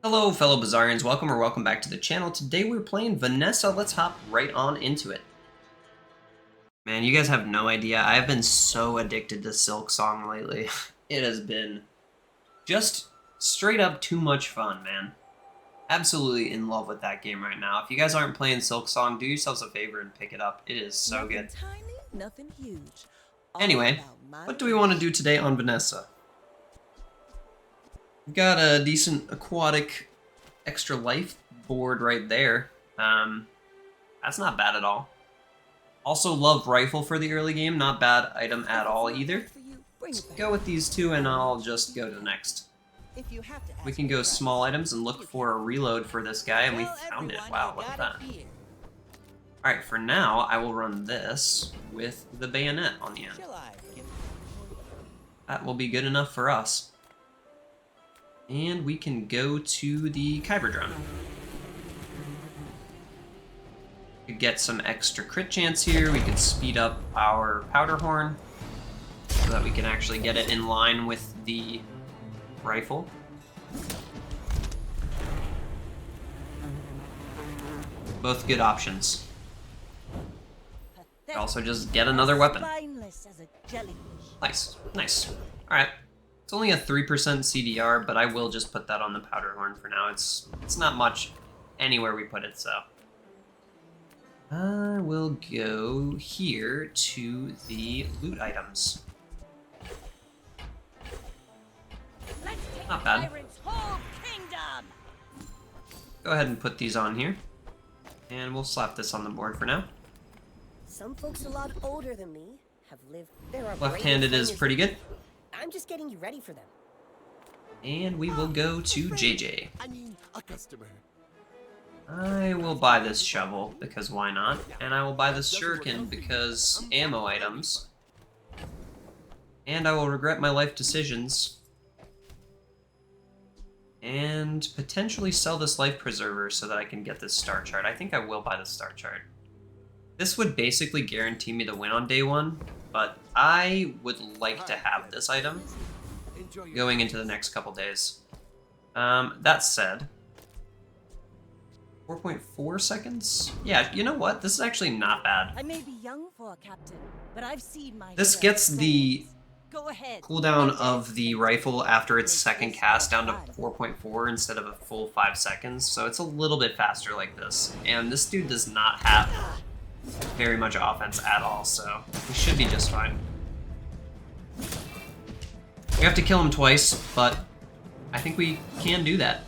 Hello fellow Bazaarians, welcome back to the channel. Today we're playing Vanessa. Let's hop right on into it. Man, you guys have no idea. I have been so addicted to Silk Song lately. It has been just straight up too much fun, man. Absolutely in love with that game right now. If you guys aren't playing Silk Song, do yourselves a favor and pick it up. It is so Nothing good. tiny, nothing huge. Anyway, what do we want to do today on Vanessa? We've got a decent aquatic extra life board right there. That's not bad at all. Also love rifle for the early game, not bad item at all either. Let's go with these two and I'll just go to the next. We can go small items and look for a reload for this guy, and we found it. Wow, look at that. Alright, for now, I will run this with the bayonet on the end. That will be good enough for us. And we can go to the Kyber drone. We could get some extra crit chance here. We could speed up our powder horn so that we can actually get it in line with the rifle. Both good options. Also just get another weapon. Nice, nice. Alright. It's only a 3% CDR, but I will just put that on the powder horn for now. It's not much anywhere we put it, so. I will go here to the loot items. Not bad. Go ahead and put these on here. And we'll slap this on the board for now. Some folks a lot older than me have lived. Left-handed is pretty good. I'm just getting you ready for them. And we will go to JJ. I mean, a customer. I will buy this shovel, because why not? And I will buy this shuriken, because ammo items. And I will regret my life decisions. And potentially sell this life preserver so that I can get this star chart. I think I will buy the star chart. This would basically guarantee me the win on day one, but I would like to have this item going into the next couple days. That said, 4.4 seconds? Yeah, you know what? This is actually not bad. I may be young for a captain, but I've seen my This gets the cooldown of the rifle after its second cast down to 4.4 instead of a full 5 seconds, so it's a little bit faster like this. And this dude does not have very much offense at all, so we should be just fine. We have to kill him twice, but I think we can do that.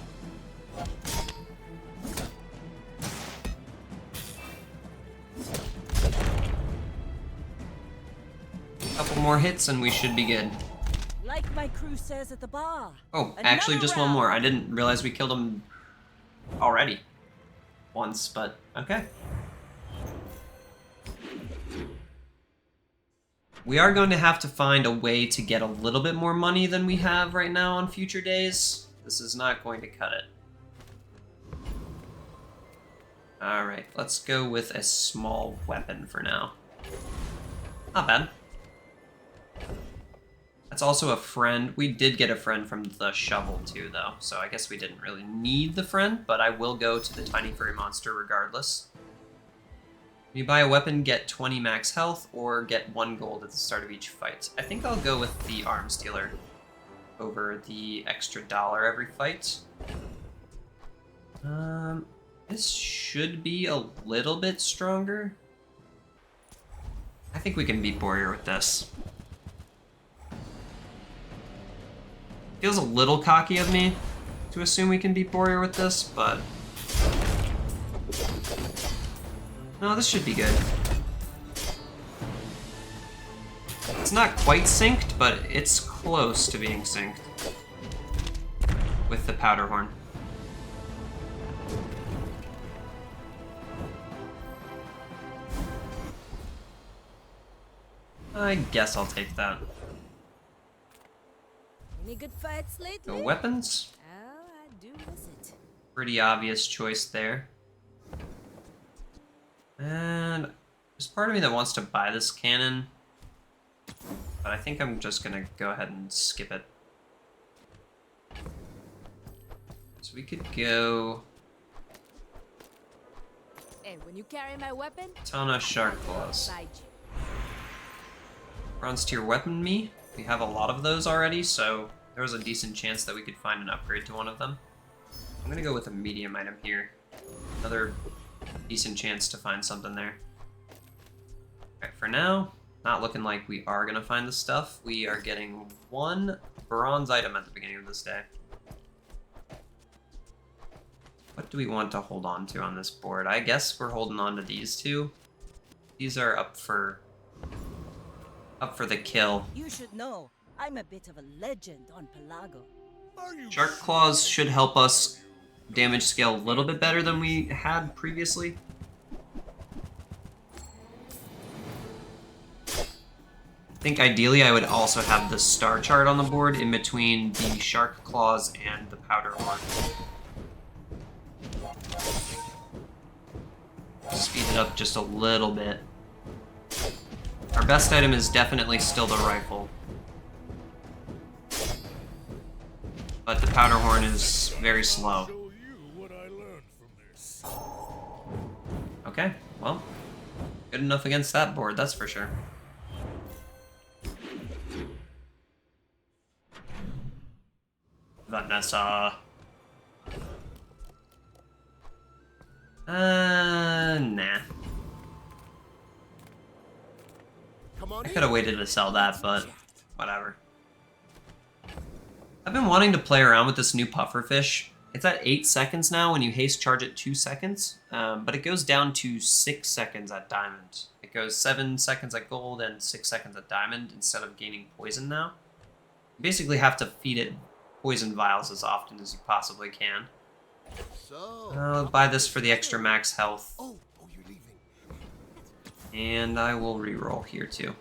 Couple more hits and we should be good. Like my crew says at the bar. Oh, actually just one more. I didn't realize we killed him already. Once, but okay. We are going to have to find a way to get a little bit more money than we have right now on future days. This is not going to cut it. Alright, let's go with a small weapon for now. Not bad. That's also a friend. We did get a friend from the shovel too, though, so I guess we didn't really need the friend, but I will go to the tiny furry monster regardless. When you buy a weapon, get 20 max health, or get 1 gold at the start of each fight. I think I'll go with the arms dealer over the extra $1 every fight. This should be a little bit stronger. I think we can beat Warrior with this. Feels a little cocky of me to assume we can beat Warrior with this, but no, this should be good. It's not quite synced, but it's close to being synced with the powder horn. I guess I'll take that. Any good fights lately? Go weapons. Oh, I do miss it. Pretty obvious choice there. And there's part of me that wants to buy this cannon, but I think I'm just gonna go ahead and skip it. So we could go And when you carry my weapon, Tana Shark Claws. beside you. Bronze tier weapon me. We have a lot of those already, so there was a decent chance that we could find an upgrade to one of them. I'm gonna go with a medium item here. Another decent chance to find something there. Alright, for now, not looking like we are gonna find the stuff. We are getting one bronze item at the beginning of this day. What do we want to hold on to on this board? I guess we're holding on to these two. These are up for the kill. You should know, I'm a bit of a legend on Pelago. Shark Claws should help us damage scale a little bit better than we had previously. I think ideally I would also have the star chart on the board in between the Shark Claws and the Powder Horn. Speed it up just a little bit. Our best item is definitely still the rifle. But the Powder Horn is very slow. Okay, well, good enough against that board, that's for sure. Vanessa. Nah. I could have waited to sell that, but whatever. I've been wanting to play around with this new pufferfish. It's at 8 seconds now when you haste charge at 2 seconds, but it goes down to 6 seconds at diamond. It goes 7 seconds at gold and 6 seconds at diamond instead of gaining poison now. You basically have to feed it poison vials as often as you possibly can. I'll buy this for the extra max health. You're leaving. And I will reroll here too.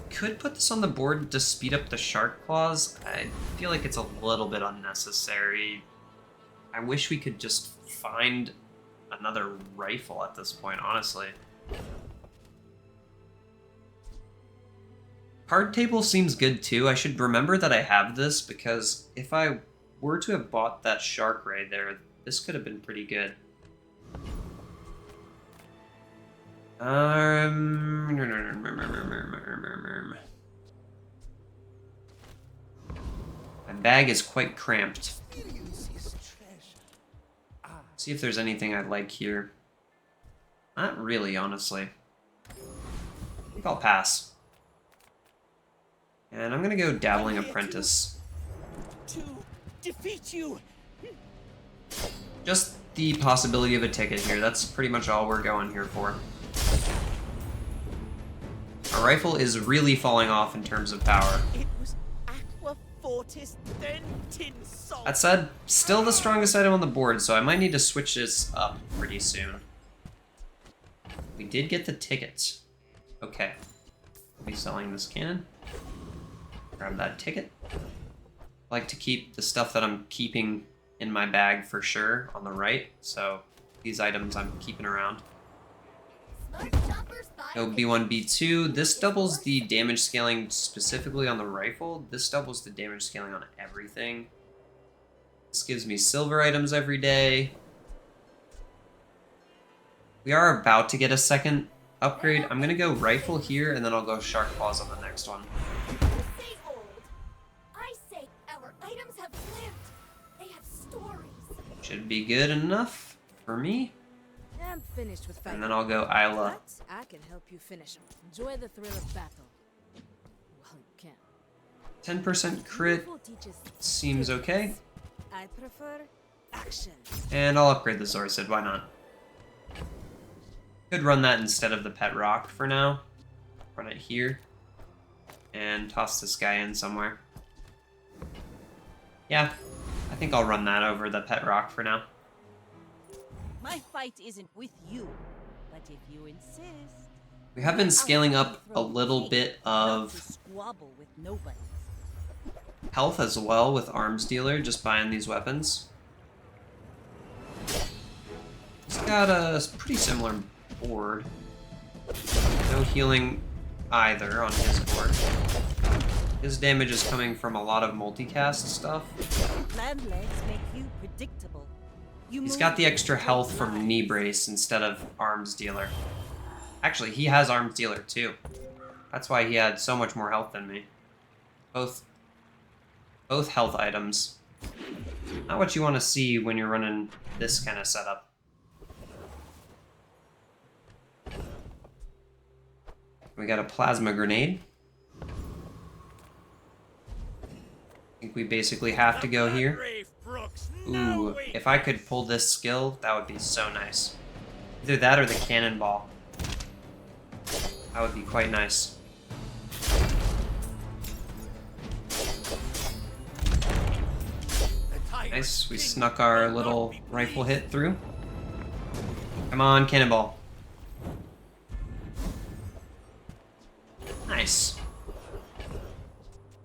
Could put this on the board to speed up the Shark Claws. I feel like it's a little bit unnecessary. I wish we could just find another rifle at this point, honestly. Card table seems good too. I should remember that I have this because if I were to have bought that shark ray there, this could have been pretty good. My bag is quite cramped. See if there's anything I like here. Not really, honestly. I think I'll pass. And I'm gonna go Dabbling Apprentice. To defeat you. Just the possibility of a ticket here. That's pretty much all we're going here for. Our rifle is really falling off in terms of power. It was Aqua Fortis, then Tin Salt. That said, still the strongest item on the board, so I might need to switch this up pretty soon. We did get the tickets. Okay. I'll be selling this cannon. Grab that ticket. I like to keep the stuff that I'm keeping in my bag for sure on the right, so these items I'm keeping around. Go B1, B2. This doubles the damage scaling specifically on the rifle. This doubles the damage scaling on everything. This gives me silver items every day. We are about to get a second upgrade. I'm gonna go rifle here, and then I'll go Shark Claws on the next one. Say old. I say our items have lived. They have stories. Should be good enough for me. I'm finished with fighting. And then I'll go Isla. But I can help you finish them. Enjoy the thrill of battle. Well, you can. 10% crit Beautiful teaches seems okay. I prefer action. And I'll upgrade the Zorsid, why not? Could run that instead of the Pet Rock for now. Run it here. And toss this guy in somewhere. Yeah, I think I'll run that over the Pet Rock for now. My fight isn't with you, but if you insist. We have been scaling up a little bit of Squabble with nobody. health as well with Arms Dealer, just buying these weapons. He's got a pretty similar board. No healing either on his board. His damage is coming from a lot of multicast stuff. Land legs make you predictable. He's got the extra health from knee brace instead of arms dealer. Actually, he has arms dealer too. That's why he had so much more health than me. Both health items. Not what you want to see when you're running this kind of setup. We got a plasma grenade. I think we basically have to go here. Ooh, if I could pull this skill, that would be so nice. Either that or the cannonball. That would be quite nice. Nice, we snuck our little rifle hit through. Come on, cannonball. Nice.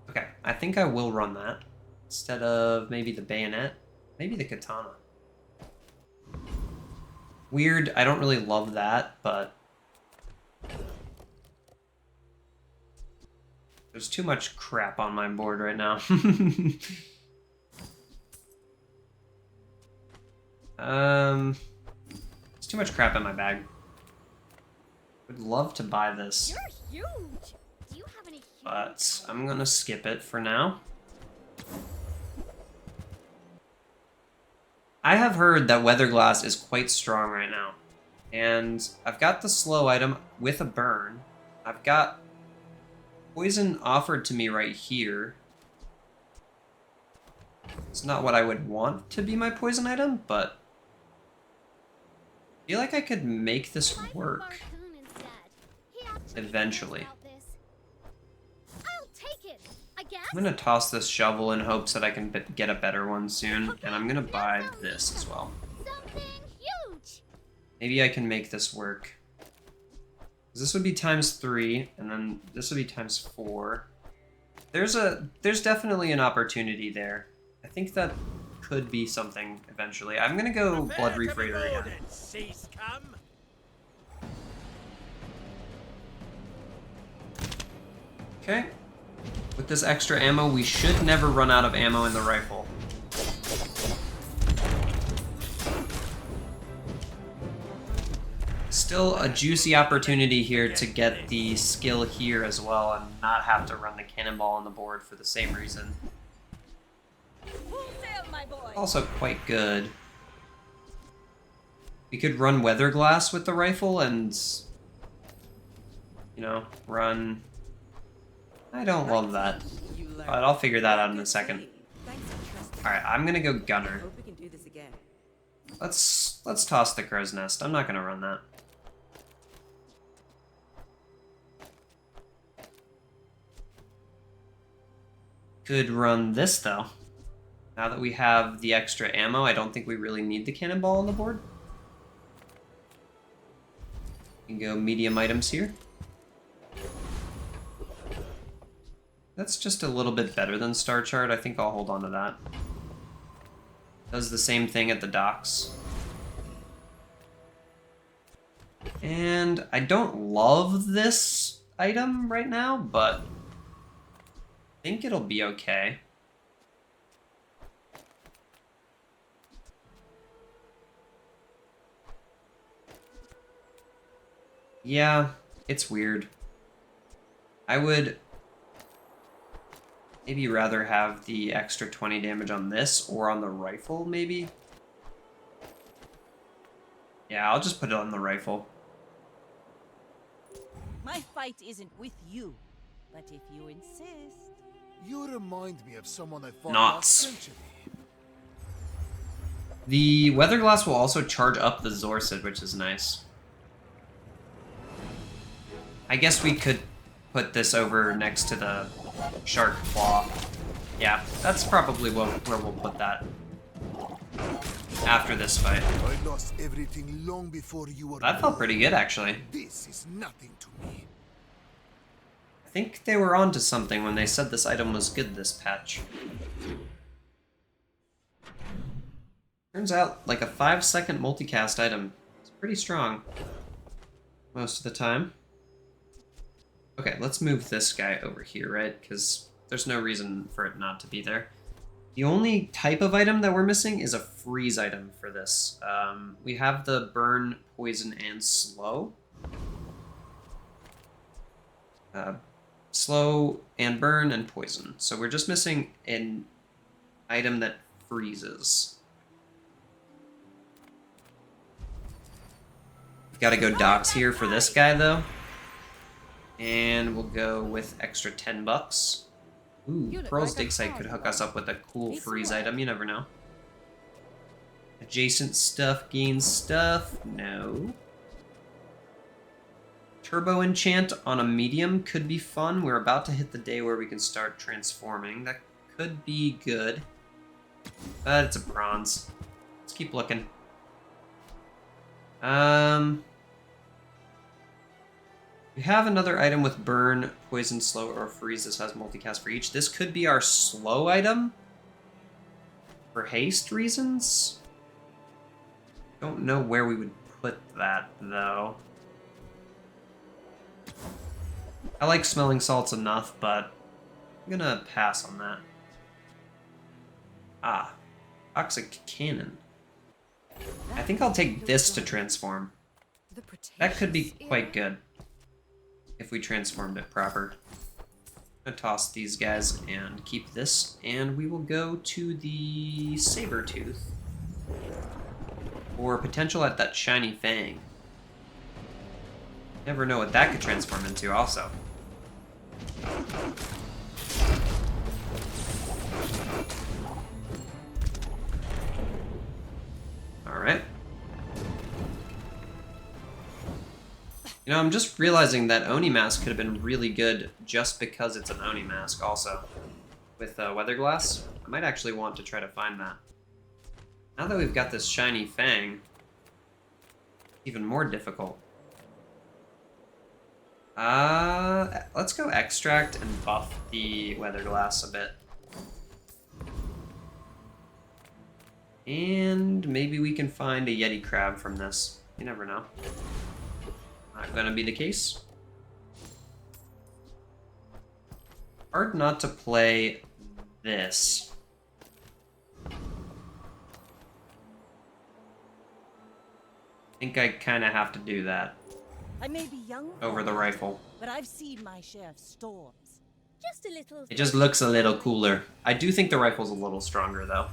Okay, I think I will run that. Instead of maybe the bayonet. Maybe the katana. Weird, I don't really love that, but... there's too much crap on my board right now. There's too much crap in my bag. Would love to buy this. You're huge. Do you have any huge But I'm gonna skip it for now. I have heard that Weatherglass is quite strong right now. And I've got the slow item with a burn. I've got poison offered to me right here. It's not what I would want to be my poison item, but I feel like I could make this work eventually. I'll take it, I guess. I'm gonna toss this shovel in hopes that I can get a better one soon, and I'm gonna buy this as well. Something huge. Maybe I can make this work. 'Cause this would be ×3, and then this would be ×4. There's definitely an opportunity there. I think that could be something eventually. I'm gonna go Blood Reef Raider again. Okay. With this extra ammo, we should never run out of ammo in the rifle. Still a juicy opportunity here to get the skill here as well and not have to run the cannonball on the board for the same reason. Also quite good. We could run Weatherglass with the rifle and, you know, run... I don't love that, but I'll figure that out in a second. Alright, I'm gonna go Gunner. Let's toss the Crow's Nest. I'm not gonna run that. Could run this though. Now that we have the extra ammo, I don't think we really need the cannonball on the board. We can go medium items here. That's just a little bit better than Star Chart. I think I'll hold on to that. Does the same thing at the docks. And I don't love this item right now, but I think it'll be okay. Yeah, it's weird. I would maybe rather have the extra 20 damage on this or on the rifle, maybe. Yeah, I'll just put it on the rifle. My fight isn't with you, but if you insist. You remind me of someone I fought Knots. last century. The Weatherglass will also charge up the Zorsid, which is nice. I guess we could put this over next to the Shark Claw. Yeah, that's probably where we'll put that. After this fight. I lost everything long before you were That felt born. pretty good, actually. This is nothing to me. I think they were onto something when they said this item was good this patch. Turns out, like a 5-second multicast item is pretty strong most of the time. Okay, let's move this guy over here, right? Because There's no reason for it not to be there. The only type of item that we're missing is a freeze item for this. We have the burn, poison, and slow. Slow and burn and poison. So we're just missing an item that freezes. We've got to go docks here for this guy though. And we'll go with extra 10 bucks. Ooh, Pearl's dig site could hook us up with a cool freeze item, you never know. Adjacent stuff gains stuff. No. Turbo enchant on a medium could be fun. We're about to hit the day where we can start transforming. That could be good. But it's a bronze. Let's keep looking. We have another item with burn, poison, slow, or freeze. This has multicast for each. This could be our slow item for haste reasons. Don't know where we would put that though. I like smelling salts enough, but I'm gonna pass on that. Ah, toxic cannon. I think I'll take this to transform. That could be quite good if we transformed it proper. I'm gonna toss these guys and keep this, and we will go to the Sabertooth for potential at that shiny fang. Never know what that could transform into also. Alright. You know, I'm just realizing that Oni Mask could have been really good just because it's an Oni Mask also. With Weather Glass. I might actually want to try to find that. Now that we've got this shiny fang, even more difficult. Let's go extract and buff the Weather Glass a bit. And maybe we can find a Yeti crab from this. You never know. Not gonna be the case. Hard not to play this. I think I kind of have to do that. I may be young Over the rifle. but I've seen my share of storms. Just a little. It just looks a little cooler. I do think the rifle's a little stronger though.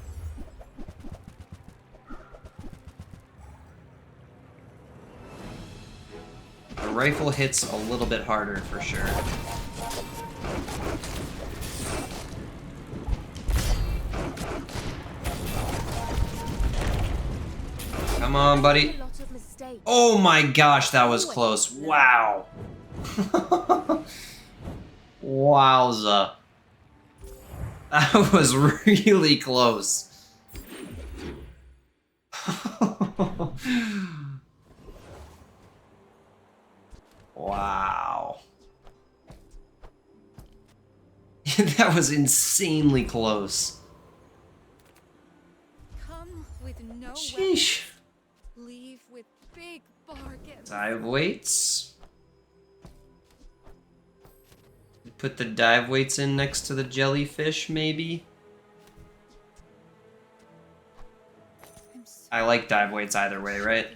The rifle hits a little bit harder for sure. Come on, buddy. Oh my gosh, that was close. Wow. Wowza. That was really close. Wow. That was insanely close. Come with no Sheesh. weapons, leave with big bargains. Dive weights. Put the dive weights in next to the jellyfish, maybe? I like dive weights either way, right?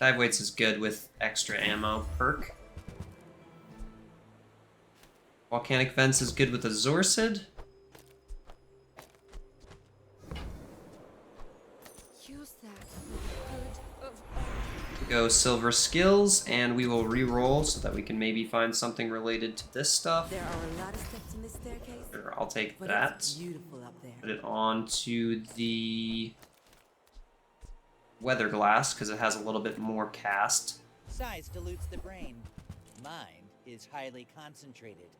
Dive weights is good with extra ammo perk. Volcanic vents is good with a Zorcid. Use that for the good of Go silver skills, and we will re-roll so that we can maybe find something related to this stuff. There are a lot of steps in this staircase. Sure, I'll take But that. it's beautiful up there. Put it onto the weather glass because it has a little bit more cast. Size dilutes the brain. Mind is highly concentrated.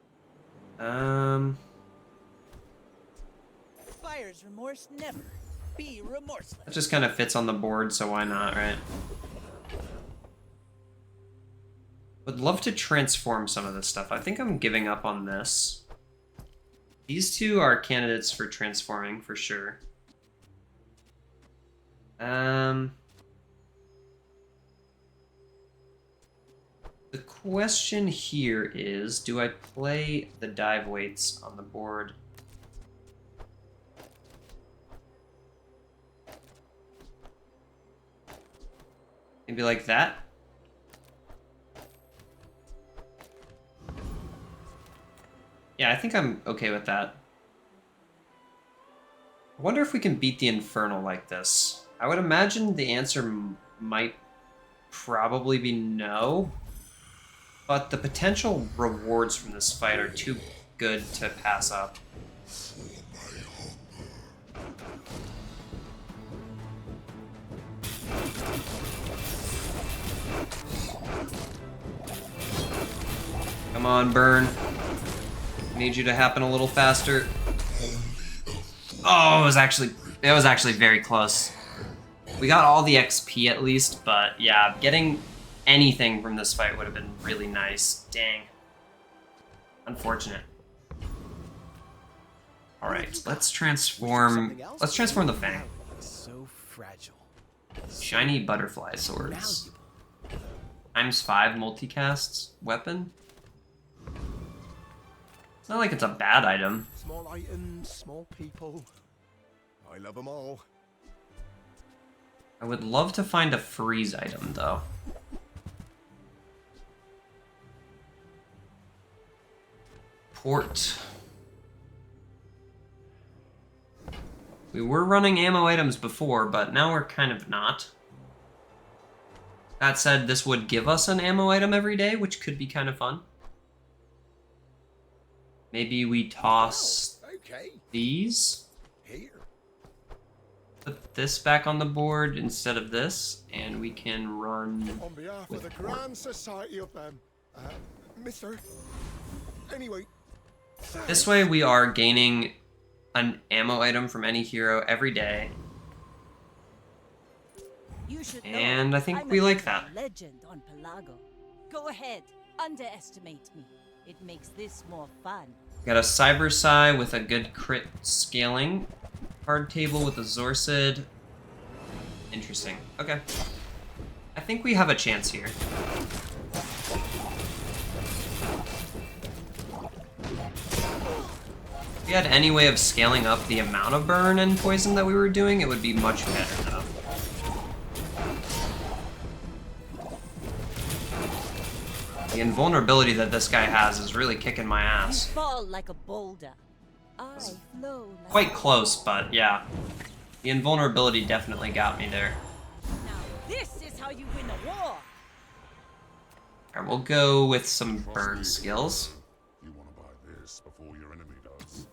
Buyer's remorse never. Be remorseless. That just kind of fits on the board, so why not, right? Would love to transform some of this stuff. I think I'm giving up on this. These two are candidates for transforming, for sure. The question here is, do I play the dive weights on the board Maybe like that? Yeah, I think I'm okay with that. I wonder if we can beat the Infernal like this. I would imagine the answer might probably be no, but the potential rewards from this fight are too good to pass up. Come on, burn. Need you to happen a little faster. Oh, it was actually very close. We got all the XP at least, but yeah, getting anything from this fight would have been really nice. Dang. Unfortunate. All right, let's transform the Fang. So fragile. Shiny butterfly swords. ×5 multicasts weapon. It's not like it's a bad item. Small items, small people. I love them all. I would love to find a freeze item though. Port. We were running ammo items before, but now we're kind of not. That said, this would give us an ammo item every day, which could be kind of fun. Maybe we toss these. Here. Put this back on the board instead of this, and we can run On behalf with of the port. Grand Society of them, Mister. Anyway. This way we are gaining an ammo item from any hero every day. You should know And I think I'm we a like that. legend on Pelago. Go ahead, underestimate me. It makes this more fun. Got a Cyber Psy with a good crit scaling. Hard table with a Zorsid. Interesting. Okay. I think we have a chance here. If we had any way of scaling up the amount of burn and poison that we were doing, it would be much better though. The invulnerability that this guy has is really kicking my You ass. fall like a boulder. I flow like Quite a close, but yeah. The invulnerability definitely got me there. Now this is how you win a war. Alright, we'll go with some burn skills. You want to buy this before your enemy does.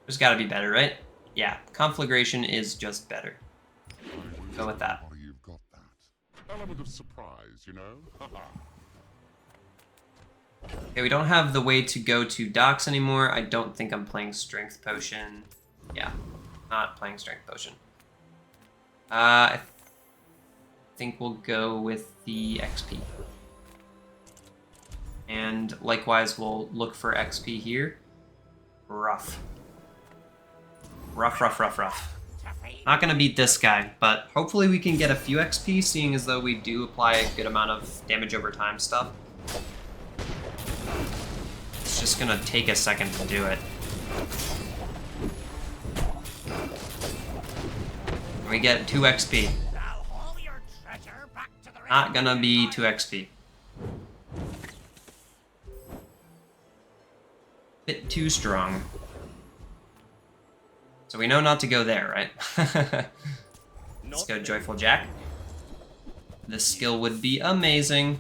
There's gotta be better, right? Yeah, conflagration is just better. Go with that. Why you've got that element of surprise, you know. Haha. Okay, we don't have the way to go to docks anymore. I don't think I'm playing Strength Potion. Yeah, not playing Strength Potion. I think we'll go with the XP. And likewise, we'll look for XP here. Rough. Rough, rough, rough, rough. Not gonna beat this guy, but hopefully we can get a few XP, seeing as though we do apply a good amount of damage over time stuff. It's just gonna take a second to do it. And we get 2 XP. Not gonna be 2 XP. Bit too strong. So we know not to go there, right? Let's go Joyful Jack. This skill would be amazing.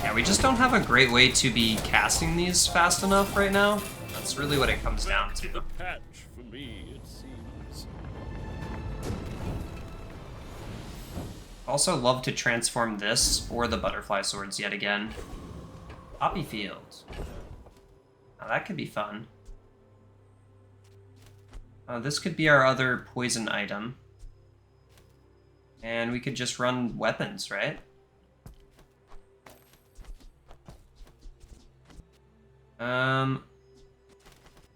Yeah, we just don't have a great way to be casting these fast enough right now. That's really what it comes down to. The patch for me, it seems. Also love to transform this or the butterfly swords yet again. Poppy Field. Now that could be fun. This could be our other poison item. And we could just run weapons, right?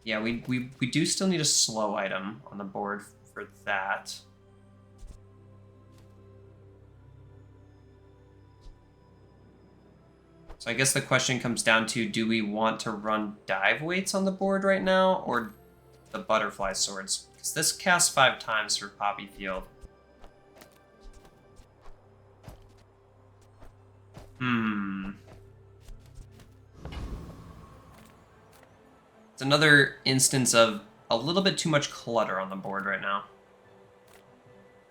Yeah, we do still need a slow item on the board for that. So I guess the question comes down to, do we want to run dive weights on the board right now, or the butterfly swords? Because this casts 5 times for Poppy Field. It's another instance of a little bit too much clutter on the board right now.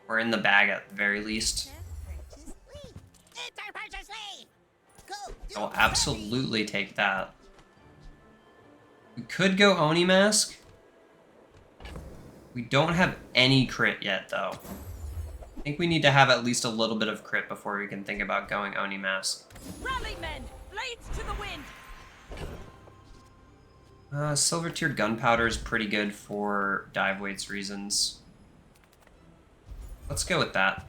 Or in the bag at the very least. I will absolutely take that. We could go Oni Mask. We don't have any crit yet, though. I think we need to have at least a little bit of crit before we can think about going Oni Mask. Rally, men! Blades to the wind! Silver Tier Gunpowder is pretty good for dive weights reasons. Let's go with that.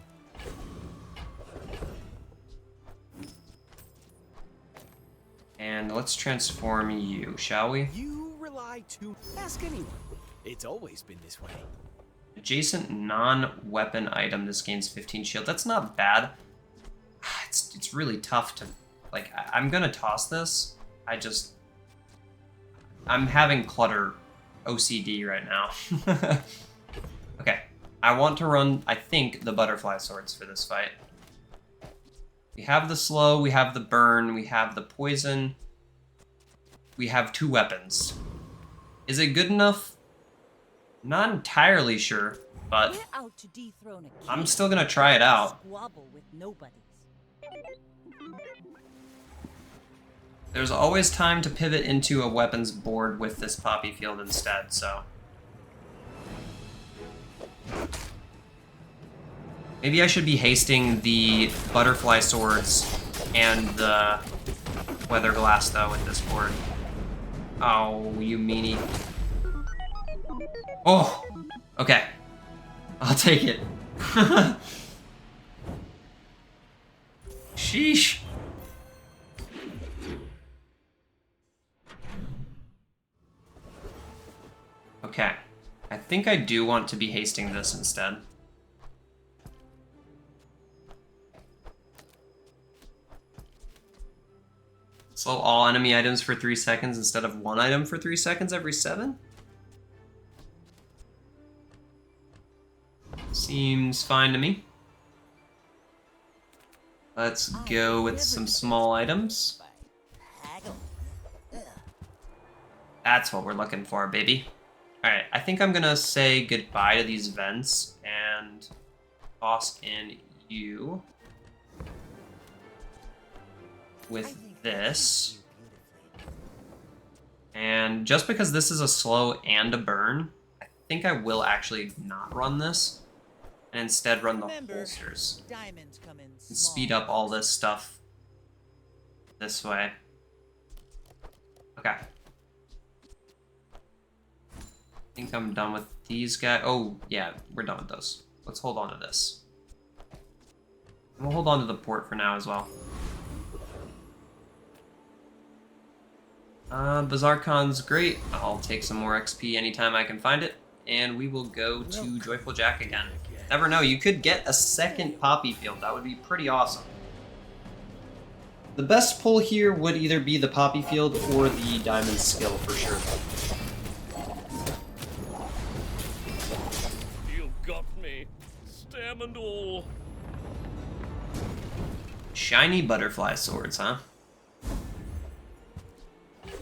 And let's transform you, shall we? You rely too. Ask anyone. It's always been this way. Adjacent non-weapon item. This gains 15 shield. That's not bad. It's really tough to... Like, I'm gonna toss this. I'm having clutter OCD right now. Okay. I want to run, I think, the butterfly swords for this fight. We have the slow, we have the burn, we have the poison. We have 2 weapons. Is it good enough? Not entirely sure, but We're out to dethrone a king. I'm still gonna try it out. Squabble with nobodies. There's always time to pivot into a weapons board with this Poppy Field instead, so... Maybe I should be hasting the butterfly swords and the weather glass, though, with this board. Oh, you meanie. Oh! Okay. I'll take it. Sheesh. Okay. I think I do want to be hasting this instead. Slow all enemy items for 3 seconds instead of 1 item for 3 seconds every 7? Seems fine to me. Let's go with some small items. That's what we're looking for, baby. Alright, I think I'm gonna say goodbye to these vents and toss in you with this. And just because this is a slow and a burn, I think I will actually not run this and instead run the holsters. Diamonds come in And small speed up all this stuff this way. Okay. I think I'm done with these guys. Oh, yeah, we're done with those. Let's hold on to this. And we'll hold on to the port for now as well. Bazaar Con's great. I'll take some more XP anytime I can find it. And we will go to Joyful Jack again. Never know, you could get a second Poppy Field. That would be pretty awesome. The best pull here would either be the Poppy Field or the Diamond Skill for sure. You got me. Stem and all. Shiny butterfly swords, huh?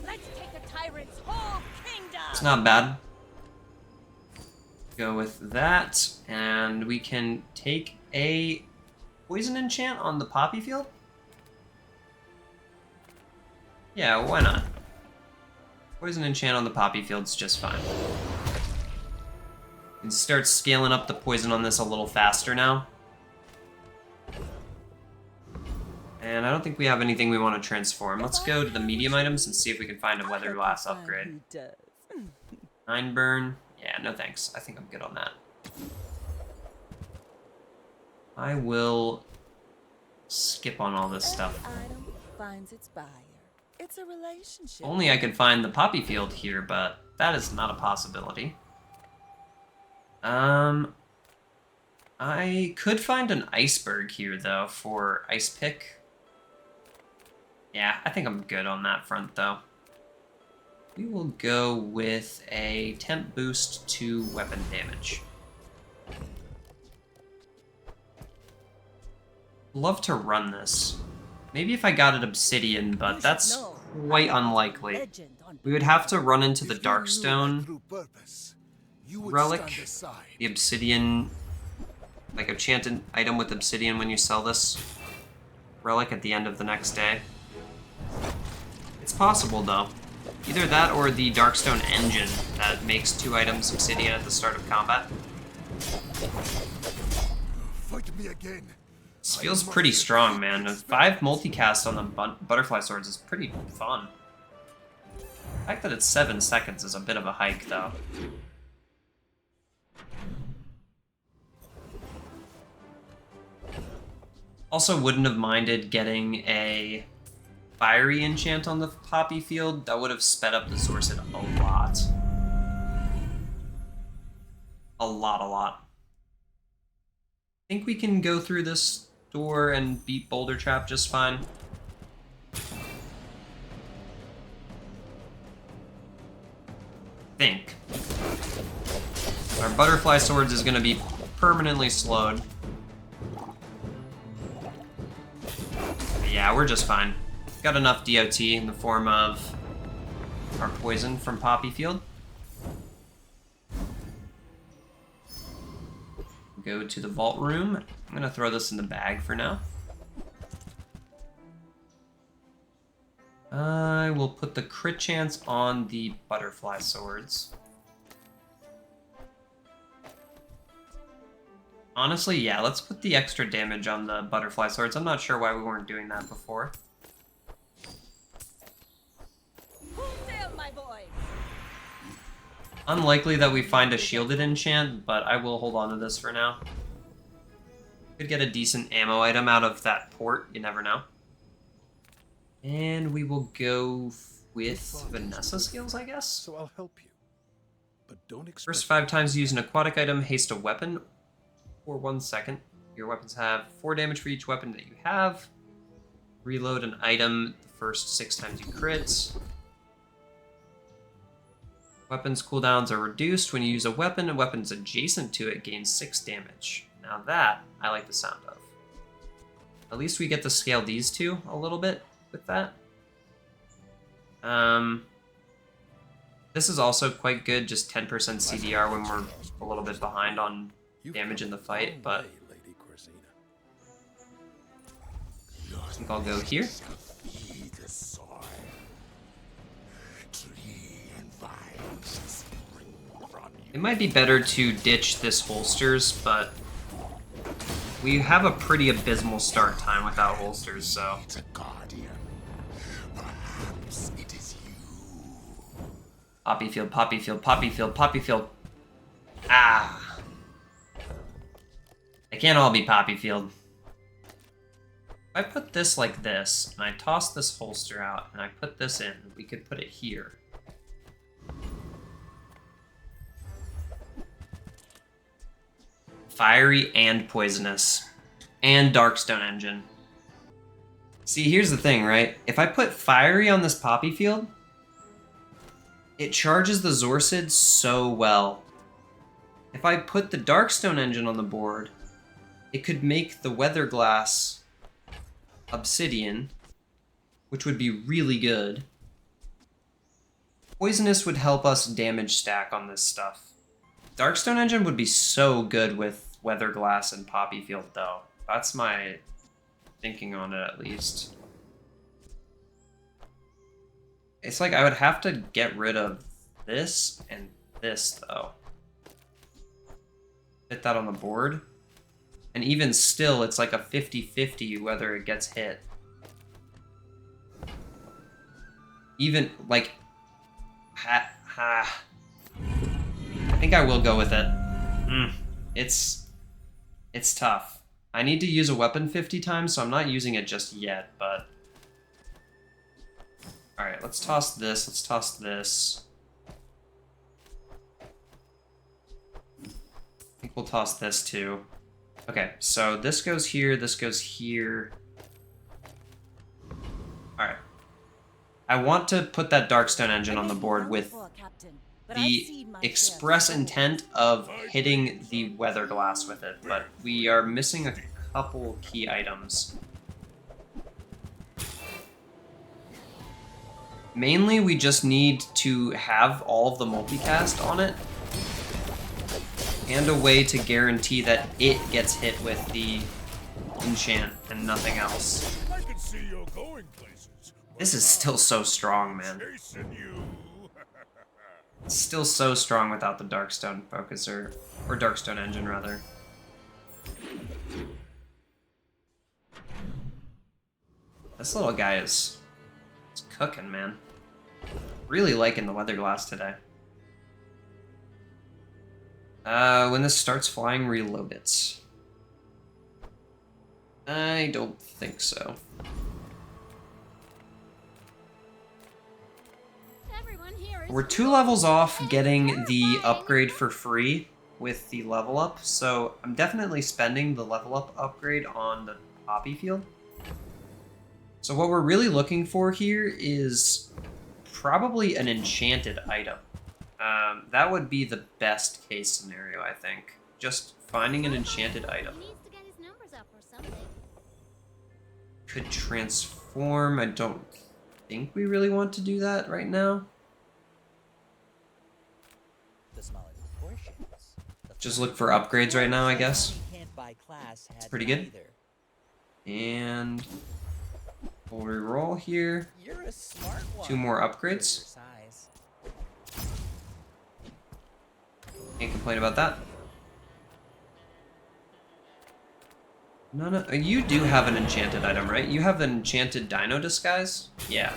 Let's take a tyrant's whole kingdom! It's not bad. Go with that, and we can take a poison enchant on the Poppy Field? Yeah, why not? Poison enchant on the Poppy Field's just fine. We can start scaling up the poison on this a little faster now. And I don't think we have anything we want to transform. Let's go to the medium items and see if we can find a weather glass upgrade. 9 burn. Yeah, no thanks. I think I'm good on that. I will skip on all this stuff. Item finds its buyer. It's a relationship. Only I could find the Poppy Field here, but that is not a possibility. I could find an iceberg here, though, for ice pick. Yeah, I think I'm good on that front, though. We will go with a temp boost to weapon damage. Love to run this. Maybe if I got it obsidian, but that's quite unlikely. We would have to run into the darkstone relic, the obsidian, like enchanted item with obsidian when you sell this relic at the end of the next day. It's possible, though. Either that or the darkstone engine that makes 2 items obsidian at the start of combat. Fight me again. This feels pretty strong, man. 5 multicast on the butterfly swords is pretty fun. The fact that it's 7 seconds is a bit of a hike, though. Also wouldn't have minded getting a fiery enchant on the poppy field. That would have sped up the Zorcid a lot. A lot. I think we can go through this door and beat Boulder Trap just fine. Think. Our butterfly swords is going to be permanently slowed. But yeah, we're just fine. Got enough DOT in the form of our poison from Poppy Field. Go to the vault room. I'm gonna throw this in the bag for now. I will put the crit chance on the butterfly swords. Honestly, yeah, let's put the extra damage on the butterfly swords. I'm not sure why we weren't doing that before. Unlikely that we find a shielded enchant, but I will hold on to this for now. Could get a decent ammo item out of that port, you never know. And we will go with Vanessa skills, I guess. So I'll help you. But don't expect First 5 times you use an aquatic item, haste a weapon for 1 second. Your weapons have 4 damage for each weapon that you have. Reload an item the first 6 times you crit. Weapons cooldowns are reduced when you use a weapon, and weapons adjacent to it gain 6 damage. Now that, I like the sound of. At least we get to scale these 2 a little bit with that. This is also quite good, just 10% CDR when we're a little bit behind on damage in the fight, but I think I'll go here. It might be better to ditch this holsters, but we have a pretty abysmal start time without holsters, so. Poppy field, poppy field, poppy field, poppy field. Ah. It can't all be poppy field. If I put this like this, and I toss this holster out, and I put this in, we could put it here. Fiery and poisonous. And darkstone engine. See, here's the thing, right? If I put fiery on this poppy field, it charges the Zorcid so well. If I put the darkstone engine on the board, it could make the weatherglass obsidian, which would be really good. Poisonous would help us damage stack on this stuff. Darkstone engine would be so good with weatherglass and poppy field, though. That's my thinking on it, at least. It's like I would have to get rid of this and this, though. Hit that on the board. And even still, it's like a 50-50 whether it gets hit. Even, like... I think I will go with it. It's tough. I need to use a weapon 50 times, so I'm not using it just yet, but... Alright, let's toss this, let's toss this. I think we'll toss this too. Okay, so this goes here, this goes here. Alright, I want to put that darkstone engine on the board with the express intent of hitting the weather glass with it, but we are missing a couple key items. Mainly, we just need to have all of the multicast on it, and a way to guarantee that it gets hit with the enchant and nothing else. I can see you're going places. This is still so strong, man. Chasing you. It's still so strong without the darkstone focuser, or darkstone engine rather. This little guy is cooking, man. Really liking the weather glass today. When this starts flying, reload it. I don't think so. Everyone here is We're 2 levels off getting the upgrade for free with the level up, so I'm definitely spending the level up upgrade on the poppy field. So what we're really looking for here is probably an enchanted item. That would be the best case scenario, I think. Just finding an enchanted item. He needs to get his numbers up or something. Could transform. I don't think we really want to do that right now. The smaller the portions, the Just look for upgrades right now, I guess. you can't buy class had Pretty good. neither. And we'll re-roll here. You're a smart one. 2 more for your upgrades. size. Can't complain about that. No, you do have an enchanted item, right? You have an enchanted dino disguise? Yeah.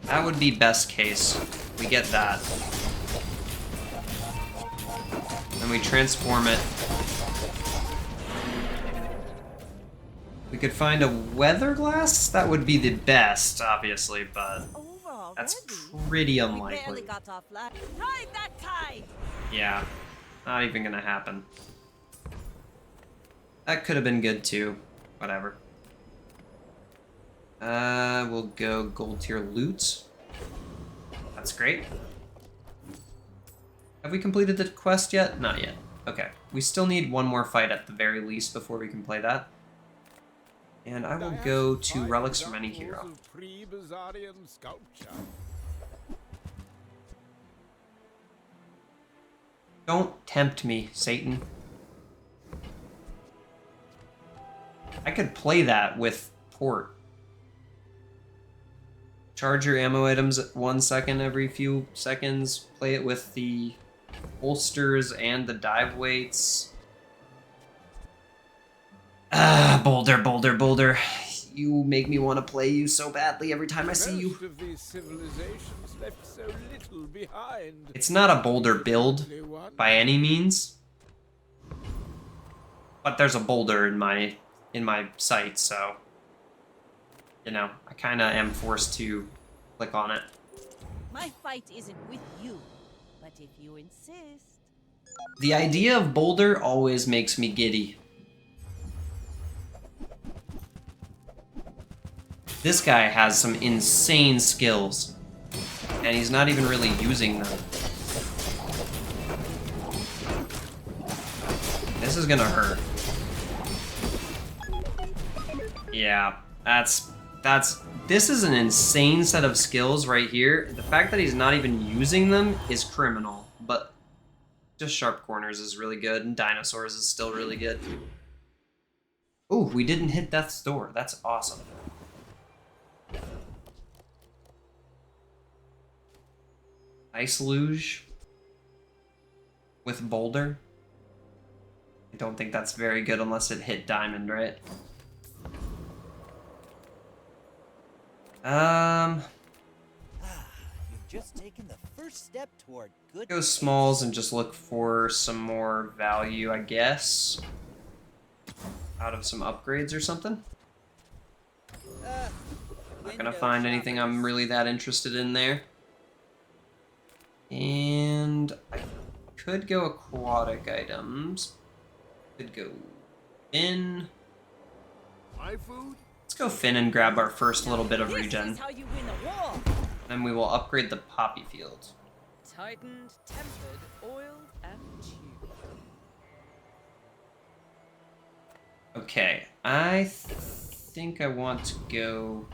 That would be best case. We get that. And we transform it. We could find a weather glass? That would be the best, obviously, but that's pretty We unlikely. barely got off last. Ride that tide! Yeah, not even gonna happen. That could have been good too. Whatever. We'll go gold tier loot. That's great. Have we completed the quest yet? Not yet. Okay. We still need 1 more fight at the very least before we can play that. And I will go to relics from any hero. Pre-Bazarian sculpture. Don't tempt me, Satan. I could play that with port. Charge your ammo items 1 second every few seconds. Play it with the holsters and the dive weights. Ah, boulder, boulder, boulder. You make me want to play you so badly every time I see you. Most of these civilizations left so little behind. It's not a boulder build by any means, but there's a boulder in my sight, so you know I kind of am forced to click on it. My fight isn't with you, but if you insist. The idea of boulder always makes me giddy. This guy has some insane skills, and he's not even really using them. This is gonna hurt. Yeah, this is an insane set of skills right here. The fact that he's not even using them is criminal, but just sharp corners is really good, and dinosaurs is still really good. Ooh, we didn't hit death's door. That's awesome. Ice luge with boulder. I don't think that's very good unless it hit diamond, right? You've just taken the first step toward good. Go smalls and just look for some more value, I guess. Out of some upgrades or something. Not gonna find anything I'm really that interested in there. And I could go aquatic items. Could go in. My food? Let's go Finn and grab our first little bit of This regen. is how you win a war. Then we will upgrade the poppy field. Tightened, tempered, oiled, and tubed. Okay, I think I want to go...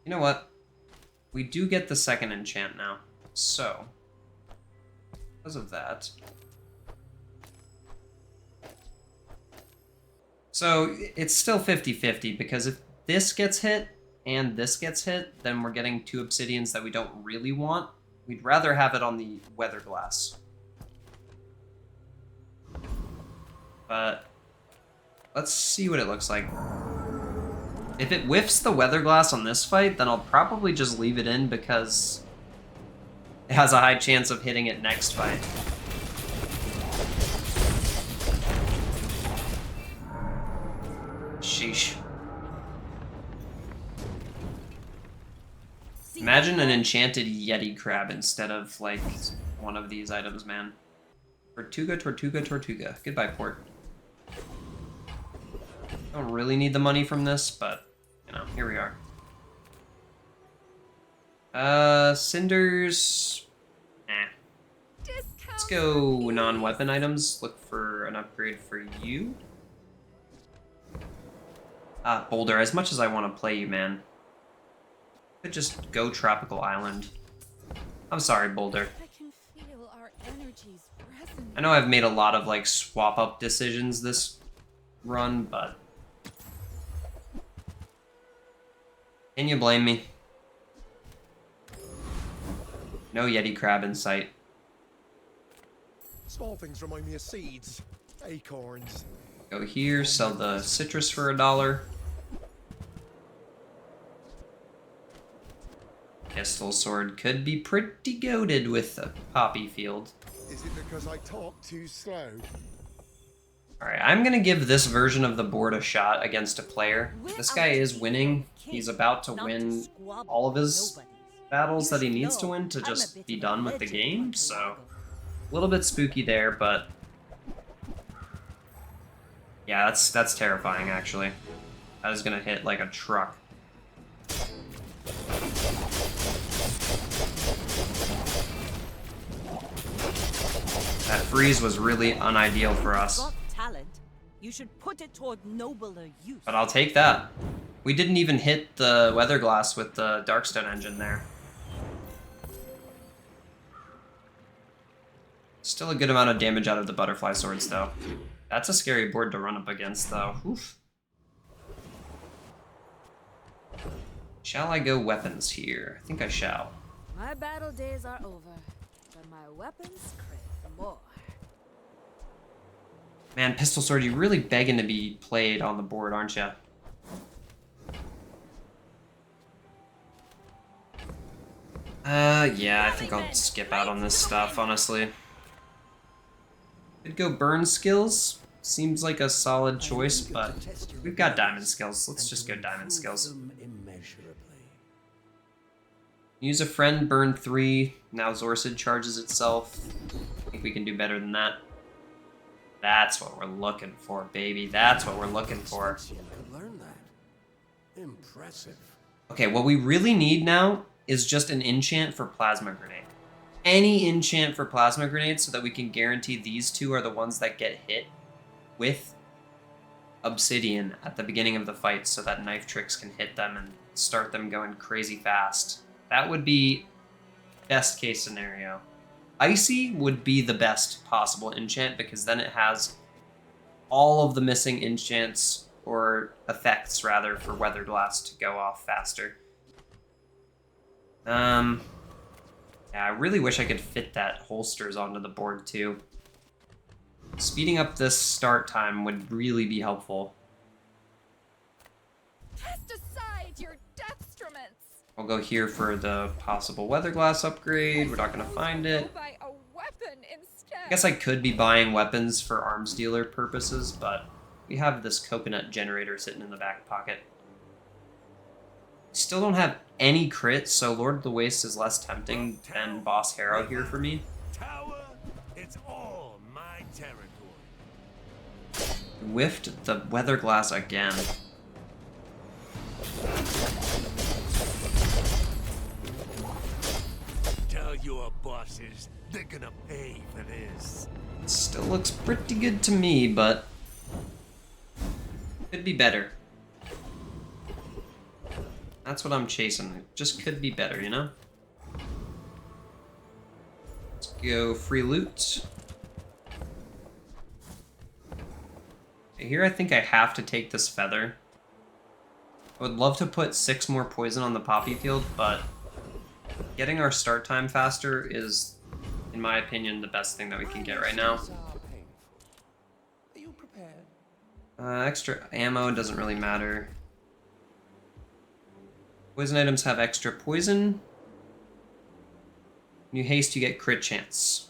You know what? We do get the second enchant now. So, because of that... So, it's still 50-50, because if this gets hit and this gets hit, then we're getting 2 obsidians that we don't really want. We'd rather have it on the weather glass. But let's see what it looks like. If it whiffs the weather glass on this fight, then I'll probably just leave it in because it has a high chance of hitting it next fight. Sheesh. Imagine an enchanted Yeti crab instead of, like, one of these items, man. Tortuga, Tortuga, Tortuga. Goodbye, port. Don't really need the money from this, but, you know, here we are. Cinders... Let's go non-weapon items. Look for an upgrade for you. Boulder, as much as I want to play you, man. Could just go Tropical Island. I'm sorry, Boulder. I can feel our energies resonate. I know I've made a lot of, like, swap-up decisions this run, but... Can you blame me? No Yeti crab in sight. Small things remind me of seeds. Acorns. Go here, sell the citrus for $1. Pistol sword could be pretty goated with a poppy field. Is it because I talk too slow? Alright, I'm gonna give this version of the board a shot against a player. This guy is winning. He's about to win all of his battles that he needs to win to just be done with the game, so... A little bit spooky there, but... Yeah, that's terrifying, actually. That is gonna hit like a truck. That freeze was really unideal for us. Got talent. You should put it toward nobler use. But I'll take that. We didn't even hit the weather glass with the darkstone engine there. Still a good amount of damage out of the butterfly swords, though. That's a scary board to run up against, though. Oof. Shall I go weapons here? I think I shall. My battle days are over, but my weapons crave more. Man, pistol sword, you're really begging to be played on the board, aren't you? Yeah, I think I'll skip out on this stuff, honestly. Could go burn skills. Seems like a solid choice, but we've got diamond skills. Let's just go diamond skills. Use a friend, burn 3. Now Zorcid charges itself. I think we can do better than that. That's what we're looking for, baby. That's what we're looking for. Learn that. Impressive. Okay, what we really need now is just an enchant for Plasma Grenade. Any enchant for Plasma Grenade so that we can guarantee these two are the ones that get hit with Obsidian at the beginning of the fight so that Knife Tricks can hit them and start them going crazy fast. That would be best case scenario. Icy would be the best possible enchant because then it has all of the missing enchants or effects rather for Weather Glass to go off faster. Yeah, I really wish I could fit that holsters onto the board too. Speeding up this start time would really be helpful. Cast aside your deathstruments. I'll go here for the possible weather glass upgrade. We're not gonna find it. Buy a weapon instead. I guess I could be buying weapons for arms dealer purposes, but we have this coconut generator sitting in the back pocket. Still don't have any crits, so Lord of the Waste is less tempting than Boss Harrow here for me. Tower, it's all my territory. Whiffed the weather glass again. They're gonna pay for this. Still looks pretty good to me, but could be better. That's what I'm chasing. It just could be better, you know? Let's go free loot. Here I think I have to take this feather. I would love to put 6 more poison on the poppy field, but getting our start time faster is, in my opinion, the best thing that we can get right now. Are you prepared? Extra ammo doesn't really matter. Poison items have extra poison. When you haste, you get crit chance.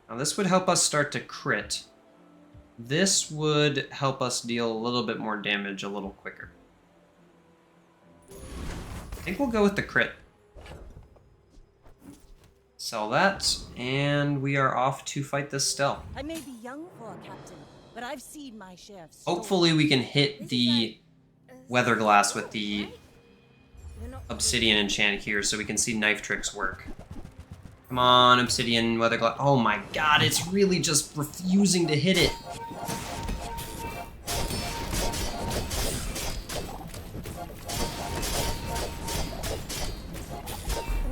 Now this would help us start to crit. This would help us deal a little bit more damage a little quicker. I think we'll go with the crit. Sell that, and we are off to fight this Stell. I may be young for a captain, but I've seen my share of Hopefully we can hit the weather glass with the obsidian enchant here so we can see knife tricks work. Come on, obsidian weather glass. Oh my god, it's really just refusing to hit it.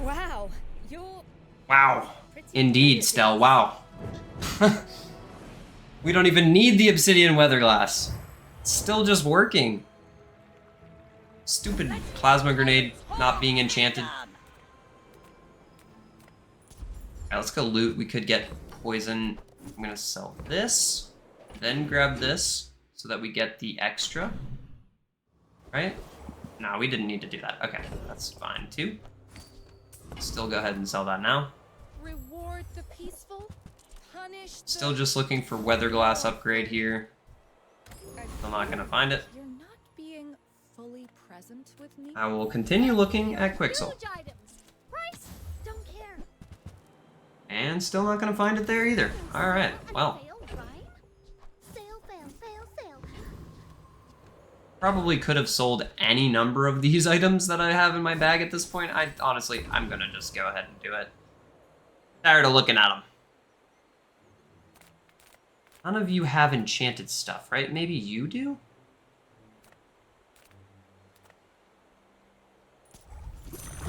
Wow, you're Wow. Indeed, Stell, wow. We don't even need the obsidian weather glass. It's still just working. Stupid plasma grenade not being enchanted. Alright, let's go loot. We could get poison. I'm gonna sell this, then grab this, so that we get the extra. Right? No, we didn't need to do that. Okay, that's fine too. Still go ahead and sell that now. reward the peaceful, punish the... Still just looking for weather glass upgrade here. Still not gonna find it. You're not being fully present with me. I will continue looking at Quixel. Huge items. Price? Don't care. And still not gonna find it there either. Alright, well. Probably could have sold any number of these items that I have in my bag at this point. Honestly, I'm gonna just go ahead and do it. Tired of looking at them. None of you have enchanted stuff, right? Maybe you do?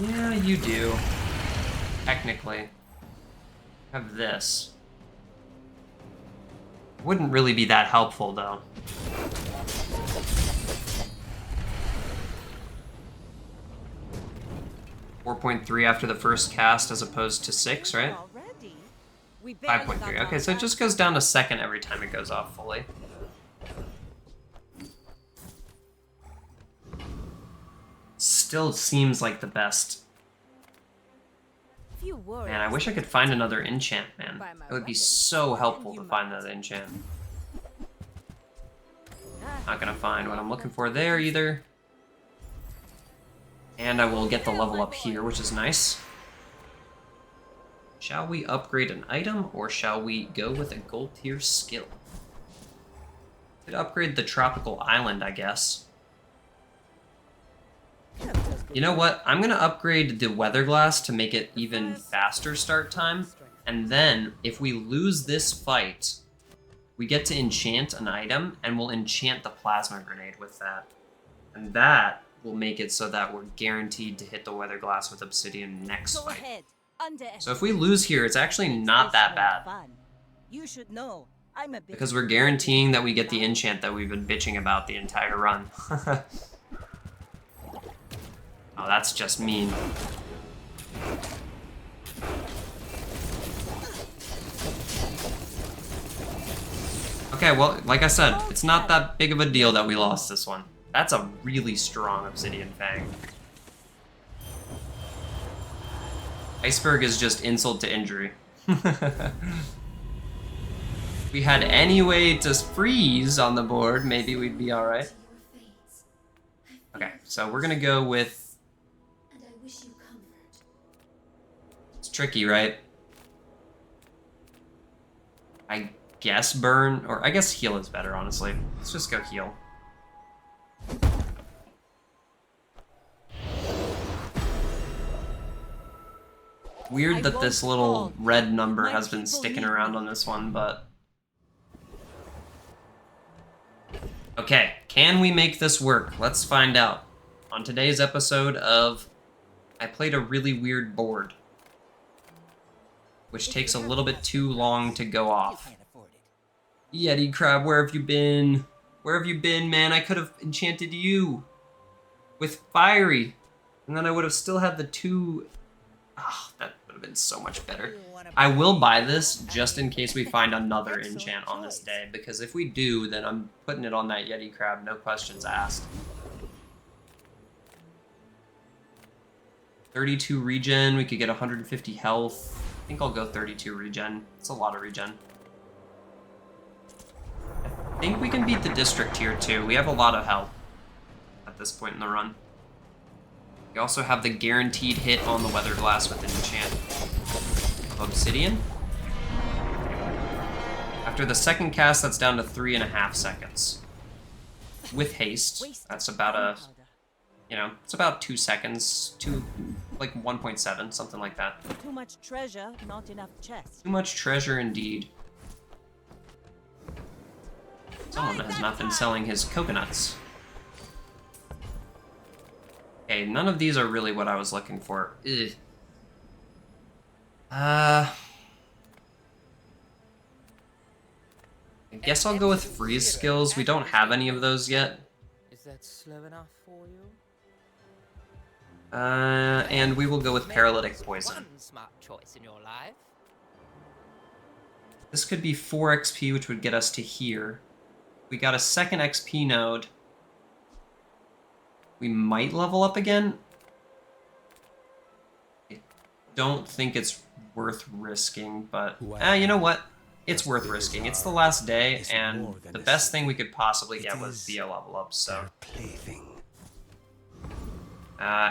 Yeah, you do. Technically. Have this. Wouldn't really be that helpful, though. .3 after the first cast as opposed to 6, right? 5.3. Okay, so it just goes down a second every time it goes off fully. Still seems like the best. Man, I wish I could find another enchant, man. It would be so helpful to find that enchant. Not gonna find what I'm looking for there either. And I will get the level up here, which is nice. Shall we upgrade an item, or shall we go with a gold tier skill? Could upgrade the tropical island, I guess. You know what? I'm gonna upgrade the weather glass to make it even faster start time. And then, if we lose this fight, we get to enchant an item, and we'll enchant the plasma grenade with that. And that will make it so that we're guaranteed to hit the weather glass with obsidian next fight. So if we lose here, it's actually not that bad. You should know, I'm a because we're guaranteeing that we get the enchant that we've been bitching about the entire run. Oh, that's just mean. Okay, well, like I said, it's not that big of a deal that we lost this one. That's a really strong obsidian fang. Iceberg is just insult to injury. If we had any way to freeze on the board, maybe we'd be alright. Okay, so we're gonna go with... It's tricky, right? I guess burn, or I guess heal is better, honestly. Let's just go heal. Weird that this little red number My has been people sticking need around me. on this one, but... Okay, can we make this work? Let's find out. On today's episode of I Played a Really Weird Board, which takes a little bit too long to go You off. can't afford it. Yeti Crab, where have you been? Where have you been, man? I could have enchanted you with Fiery, and then I would have still had the 2... Ah, that would have been so much better. You wanna I will buy play? this just in case we find another Excellent enchant on this choice. day, because if we do, then I'm putting it on that Yeti Crab, no questions asked. 32 regen, we could get 150 health. I think I'll go 32 regen. It's a lot of regen. I think we can beat the district here too. We have a lot of health at this point in the run. We also have the guaranteed hit on the Weather Glass with an enchant of Obsidian. After the second cast, that's down to 3.5 seconds. With haste, that's about a, you know, it's about 2 seconds, like 1.7, something like that. Too much treasure, not enough chest. Too much treasure indeed. Someone has not been selling his coconuts. Okay, none of these are really what I was looking for. Ugh. I guess I'll go with freeze skills. We don't have any of those yet. Is that slow enough for you? And we will go with paralytic poison. One smart choice in your life. This could be 4 XP, which would get us to here. We got a second XP node. We might level up again. I don't think it's worth risking, but you know what? It's worth risking. It's the last day, and the best thing we could possibly get would be a level up, so...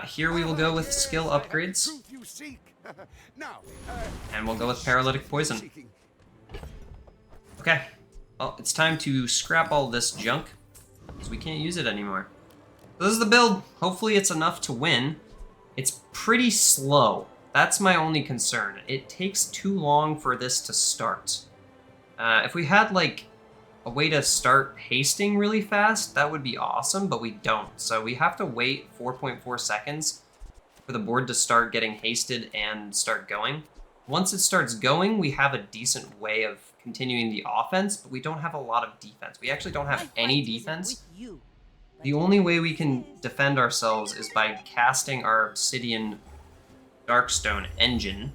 Here we will go with skill upgrades, and we'll go with paralytic poison. Okay, well, it's time to scrap all this junk, because we can't use it anymore. This is the build. Hopefully it's enough to win. It's pretty slow. That's my only concern. It takes too long for this to start. If we had, like, a way to start hasting really fast, that would be awesome, but we don't. So we have to wait 4.4 seconds for the board to start getting hasted and start going. Once it starts going, we have a decent way of continuing the offense, but we don't have a lot of defense. We actually don't have any defense. The only way we can defend ourselves is by casting our Obsidian Darkstone engine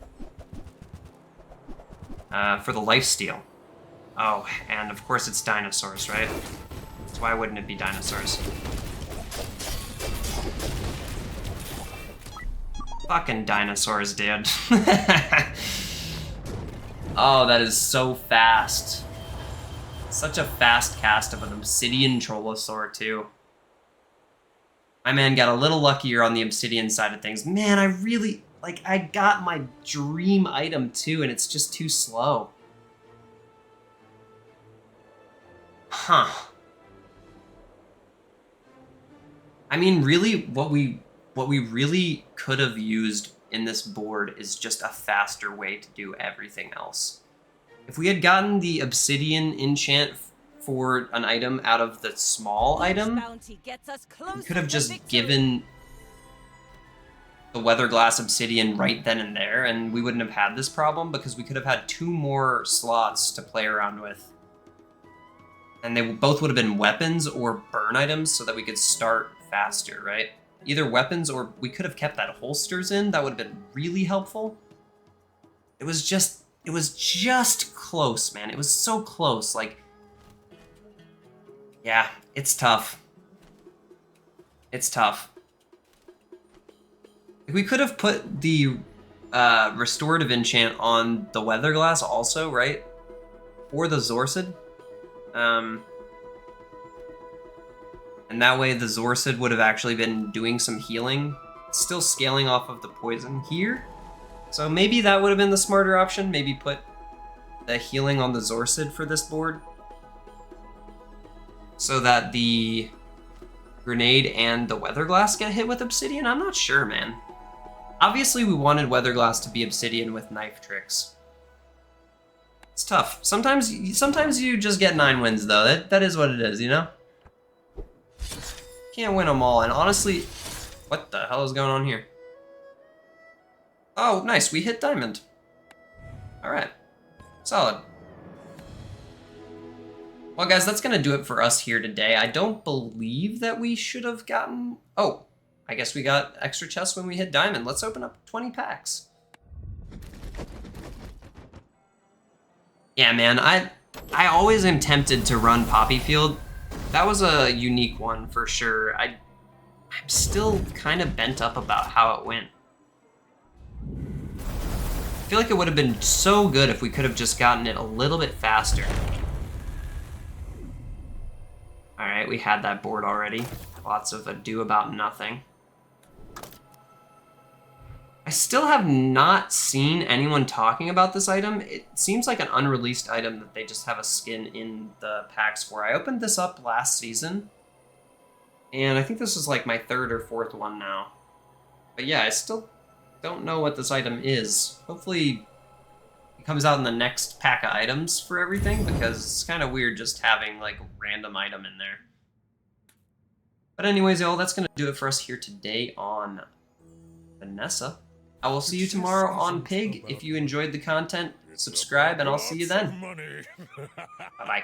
for the lifesteal. Oh, and of course it's dinosaurs, right? So why wouldn't it be dinosaurs? Fucking dinosaurs, dude. Oh, that is so fast. Such a fast cast of an Obsidian Trollosaur, too. My man got a little luckier on the Obsidian side of things. Man, I really... Like, I got my dream item, too, and it's just too slow. Huh. I mean, really, what we really could have used in this board is just a faster way to do everything else. If we had gotten the Obsidian enchant for an item out of the small item, we could have just given the Weather Glass Obsidian right then and there, and we wouldn't have had this problem because we could have had 2 more slots to play around with. And they both would have been weapons or burn items so that we could start faster, right? Either weapons or we could have kept that holsters in. That would have been really helpful. It was just close, man. It was so close. Like, yeah, it's tough. It's tough. We could have put the restorative enchant on the Weather Glass also, right? Or the Zorcid. And that way the Zorcid would have actually been doing some healing. It's still scaling off of the poison here. So maybe that would have been the smarter option. Maybe put the healing on the Zorcid for this board. So that the grenade and the Weather Glass get hit with Obsidian? I'm not sure, man. Obviously, we wanted Weatherglass to be obsidian with knife tricks. It's tough. Sometimes you just get 9 wins, though. That is what it is, you know? Can't win them all, and honestly... What the hell is going on here? Oh, nice. We hit diamond. Alright. Solid. Well, guys, that's going to do it for us here today. I don't believe that we should have gotten... Oh, I guess we got extra chests when we hit diamond. Let's open up 20 packs. Yeah, man, I always am tempted to run Poppy Field. That was a unique one for sure. I'm still kind of bent up about how it went. I feel like it would have been so good if we could have just gotten it a little bit faster. Alright, we had that board already. Lots of ado about nothing. I still have not seen anyone talking about this item. It seems like an unreleased item that they just have a skin in the packs for. I opened this up last season, and I think this is like my 3rd or 4th one now. But yeah, I still don't know what this item is. Hopefully it comes out in the next pack of items for everything, because it's kind of weird just having like a random item in there. But anyways, y'all, that's going to do it for us here today on Vanessa. I will see you tomorrow on Pig. If you enjoyed the content, subscribe, and I'll see you then. Bye-bye.